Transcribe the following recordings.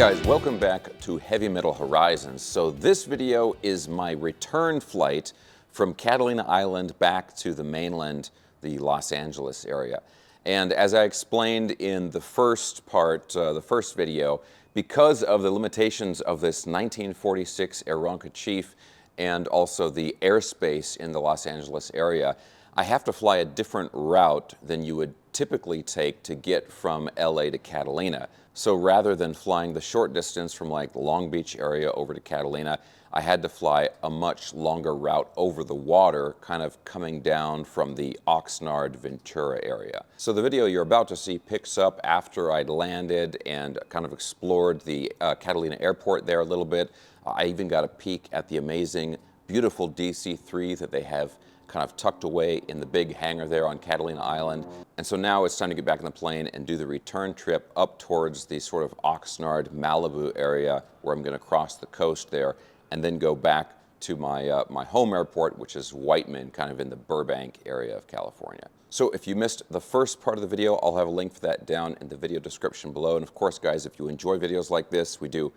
guys, welcome back to Heavy Metal Horizons. So this video is my return flight from Catalina Island back to the mainland, the Los Angeles area. And as I explained in the first part, the first video, because of the limitations of this 1946 Aeronca Chief and also the airspace in the Los Angeles area, I have to fly a different route than you would typically take to get from LA to Catalina. So rather than flying the short distance from like the Long Beach area over to Catalina, I had to fly a much longer route over the water, kind of coming down from the Oxnard, Ventura area. So the video you're about to see picks up after I'd landed and kind of explored the Catalina airport there a little bit. I even got a peek at the amazing, beautiful DC-3 that they have kind of tucked away in the big hangar there on Catalina Island. And so now it's time to get back in the plane and do the return trip up towards the sort of Oxnard, Malibu area where I'm going to cross the coast there and then go back to my, my home airport, which is Whiteman, kind of in the Burbank area of California. So if you missed the first part of the video, I'll have a link for that down in the video description below. And of course, guys, if you enjoy videos like this, we do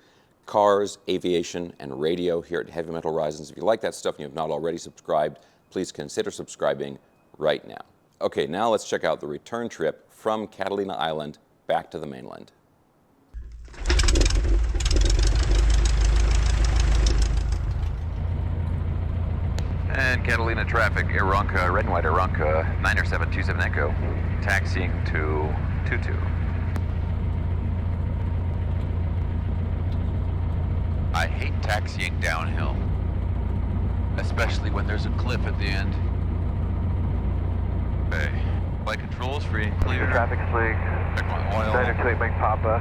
cars, aviation, and radio here at Heavy Metal Horizons. If you like that stuff and you have not already subscribed, please consider subscribing right now. Okay, now let's check out the return trip from Catalina Island back to the mainland. And Catalina traffic, Aeronca, red and white Aeronca, 90727 Echo, taxiing to 22. I hate taxiing downhill, especially when there's a cliff at the end. Okay, flight controls free and clear. Traffic swing. Check my oil. 928 Mike Papa.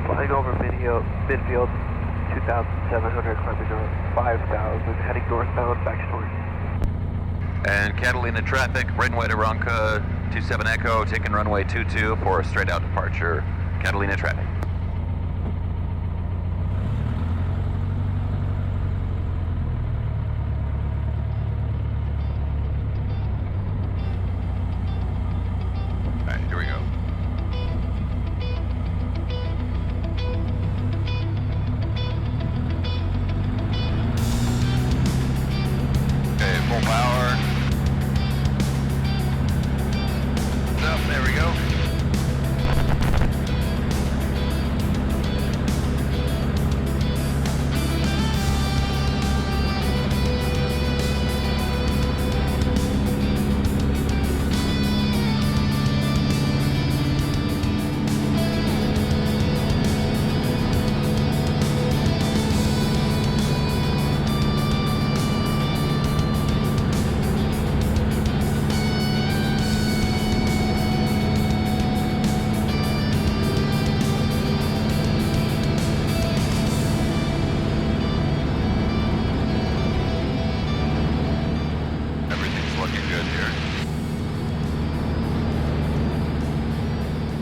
Flying over midfield, 2,700, climbing north, 5,000, heading northbound, back to north. And Catalina traffic, red and white Aeronca, 27 Echo, taking runway 22 for a straight out departure. Catalina traffic.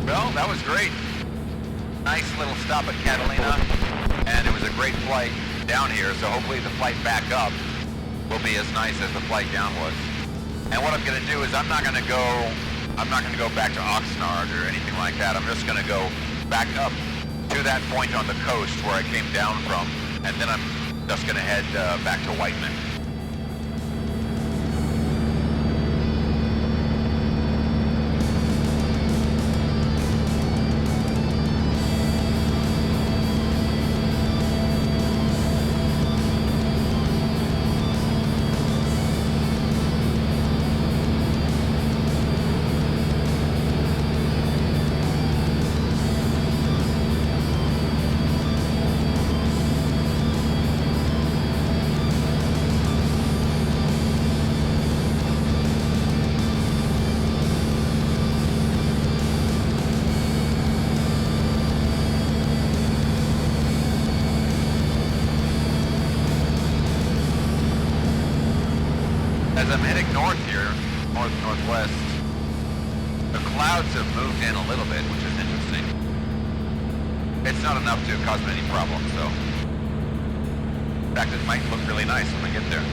Well, that was great. Nice little stop at Catalina, and it was a great flight down here, so hopefully the flight back up will be as nice as the flight down was. And what I'm going to do is I'm not going to go back to Oxnard or anything like that. I'm just going to go back up to that point on the coast where I came down from, and then I'm just going to head back to Whiteman. As I'm heading north here, north-northwest, the clouds have moved in a little bit, which is interesting. It's not enough to cause me any problems, so. In fact, it might look really nice when we get there.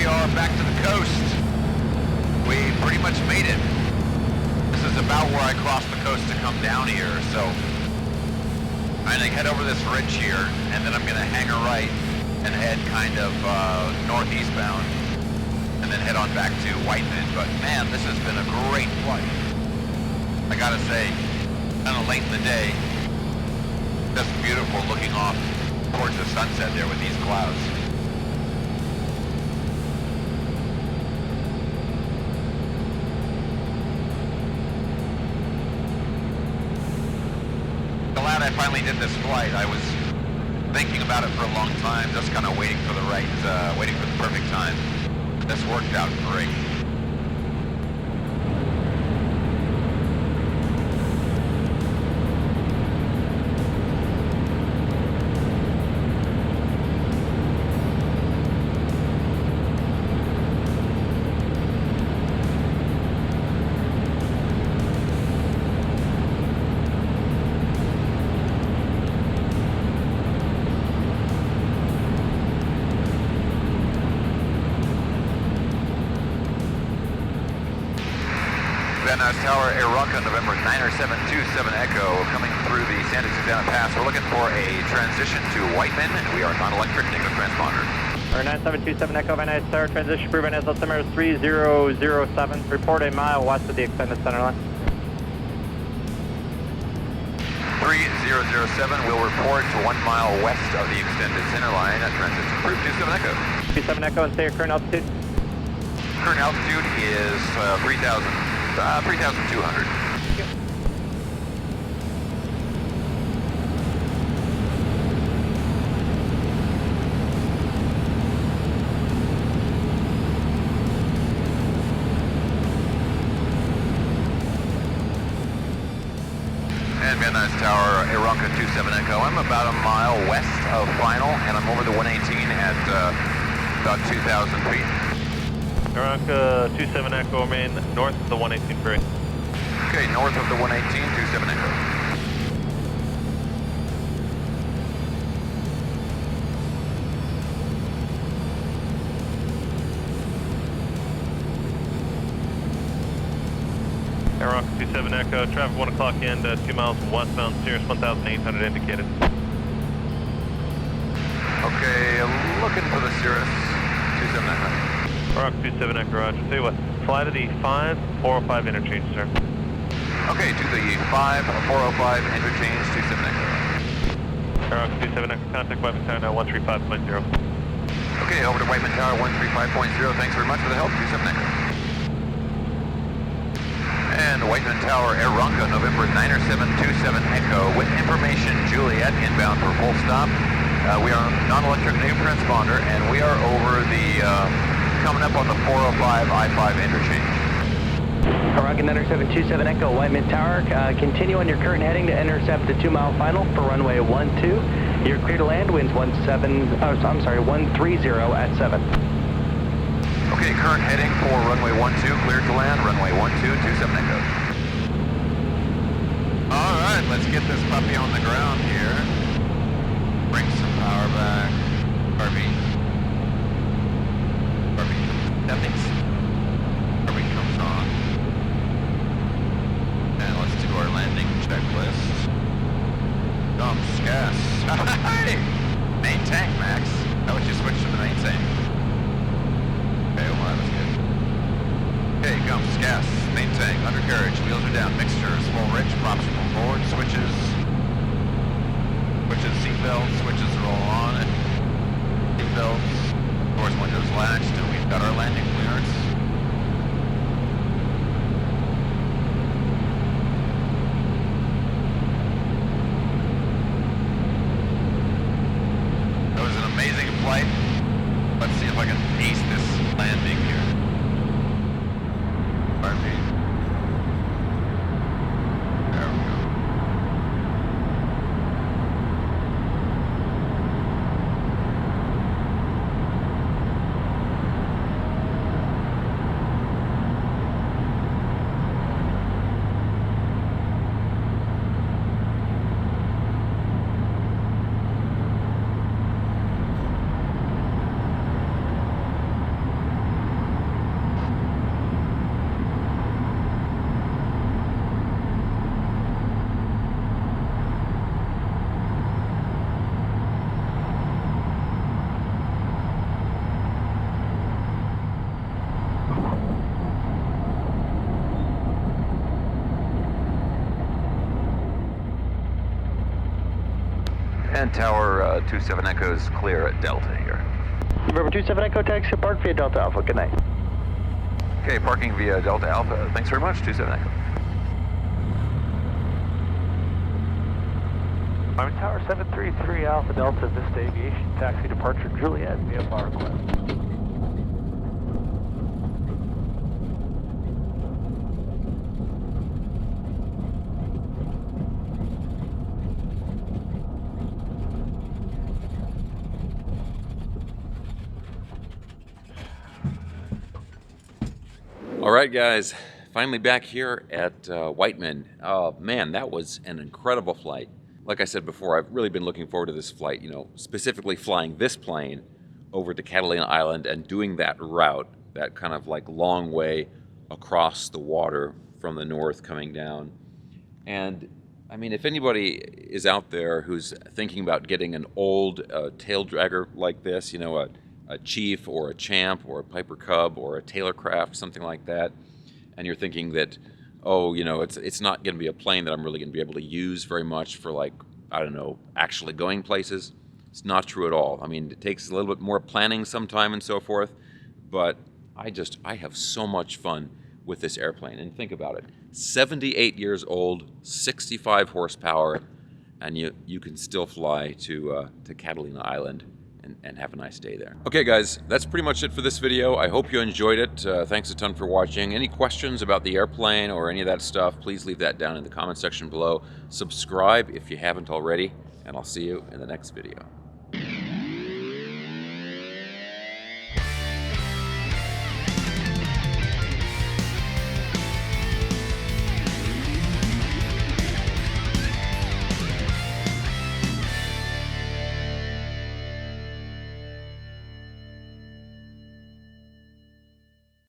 are back to the coast. We pretty much made it. This is about where I crossed the coast to come down here, so I'm gonna head over this ridge here, and then I'm gonna hang a right and head kind of northeast bound, and then head on back to Whiteman. But man, this has been a great flight. I gotta say, kind of late in the day, just beautiful looking off towards the sunset there with these clouds. Glad I finally did this flight. I was thinking about it for a long time, just kind of waiting for the perfect time. This worked out great. Van Nuys Tower, Aeronca, November 90727 Echo, coming through the Santa Susana Pass. We're looking for a transition to Whiteman, and we are non-electric negative transponder. 9727 Echo, Van Nuys Tower, transition approved, Van Nuys altimeter 3007, report a mile west of the extended center line. 3007 will report to 1 mile west of the extended center line. Transition approved, 27 Echo. 27 Echo, and say your current altitude. Current altitude is 3,200. And Van Nuys Tower, Aeronca 27 Echo. I'm about a mile west of final, and I'm over the 118 at about 2,000 feet. Aeronca 27 Echo, remain north of the 118 free. Okay, north of the 118, 27 Echo. Aeronca 27 Echo, traffic 1 o'clock in, 2 miles westbound, Cirrus 1800 indicated. Okay, looking for the Cirrus 27 Echo. Aeronca 27 Echo, roger. Tell you what, fly to the 5405 interchange, sir. Okay, to the 5405 interchange, 27 Echo. Aeronca 27 Echo, contact Whiteman Tower now 135.0. Okay, over to Whiteman Tower 135.0. Thanks very much for the help, 27 Echo. And Whiteman Tower, Aeronca, November 90727 Echo, with information, Juliet, inbound for full stop. We are non-electric negative transponder, and we are over the, coming up on the 405 I-5 interchange. Aeronca 9727 Echo, Whiteman Tower, continue on your current heading to intercept the 2 mile final for runway 12. You're clear to land, winds 130 at 7. Okay, current heading for runway 12, cleared to land, runway 12, 27 Echo. All right, let's get this puppy on the ground here. Bring some power back. RV. That means RV comes on. And let's do our landing checklist. Dumps, gas. Hey! Main tank, Max. How would you switch to the main tank? Okay, well, that was good. Okay, gumps, gas, main tank, undercarriage, wheels are down, mixtures, full rich, props roll forward, switches, seatbelts, switches roll on, seatbelts, doors, windows latched, and we've got our landing clearance. That was an amazing flight. Let's see if I can ace this landing here. Pardon me. There we go. And Tower 27 Echo's clear at Delta here. River 27 Echo, taxi park via Delta Alpha. Good night. Okay, parking via Delta Alpha. Thanks very much, 27 Echo. I'm Tower 733 Alpha Delta, Vista Aviation, taxi departure Juliet via bar request. All right, guys, finally back here at Whiteman. Oh man, that was an incredible flight. Like I said before, I've really been looking forward to this flight, you know, specifically flying this plane over to Catalina Island and doing that route, that kind of like long way across the water from the north coming down. And I mean, if anybody is out there who's thinking about getting an old tail dragger like this, you know, a Chief or a Champ or a Piper Cub or a Taylorcraft, something like that, and you're thinking that, oh, you know, it's not going to be a plane that I'm really going to be able to use very much for, like, I don't know, actually going places. It's not true at all. I mean, it takes a little bit more planning sometime and so forth, but I have so much fun with this airplane. And think about it, 78 years old, 65 horsepower, and you can still fly to Catalina Island and have a nice day there. Okay guys, that's pretty much it for this video. I hope you enjoyed it. Thanks a ton for watching. Any questions about the airplane or any of that stuff, please leave that down in the comment section below. Subscribe if you haven't already, and I'll see you in the next video.